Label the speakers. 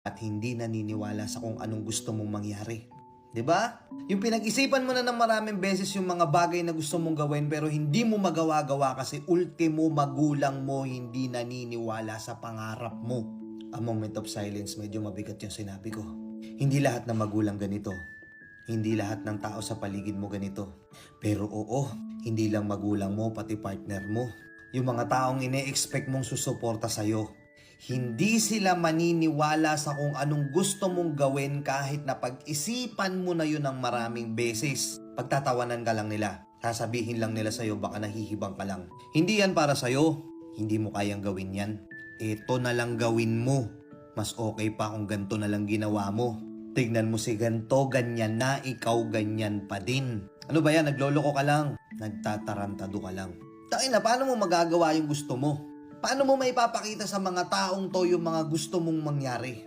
Speaker 1: at hindi naniniwala sa kung anong gusto mong mangyari. 'Di ba? Yung pinag-isipan mo na ng maraming beses yung mga bagay na gusto mong gawin pero hindi mo magawa-gawa kasi ultimo magulang mo hindi naniniwala sa pangarap mo. A moment of silence, medyo mabigat yung sinabi ko. Hindi lahat ng magulang ganito. Hindi lahat ng tao sa paligid mo ganito. Pero oo, hindi lang magulang mo, pati partner mo. Yung mga taong ine-expect mong susuporta sa'yo. Hindi sila maniniwala sa kung anong gusto mong gawin kahit na pag-isipan mo na yun ng maraming beses. Pagtatawanan ka lang nila. Sasabihin lang nila sa'yo baka nahihibang ka lang. Hindi yan para sa'yo. Hindi mo kayang gawin yan. Ito na lang gawin mo. Mas okay pa kung ganito na lang ginawa mo. Tignan mo si ganto, ganyan na, ikaw ganyan pa din. Ano ba yan? Nagloloko ka lang. Nagtatarantado ka lang. Takin na, paano mo magagawa yung gusto mo? Paano mo maipapakita sa mga taong to yung mga gusto mong mangyari?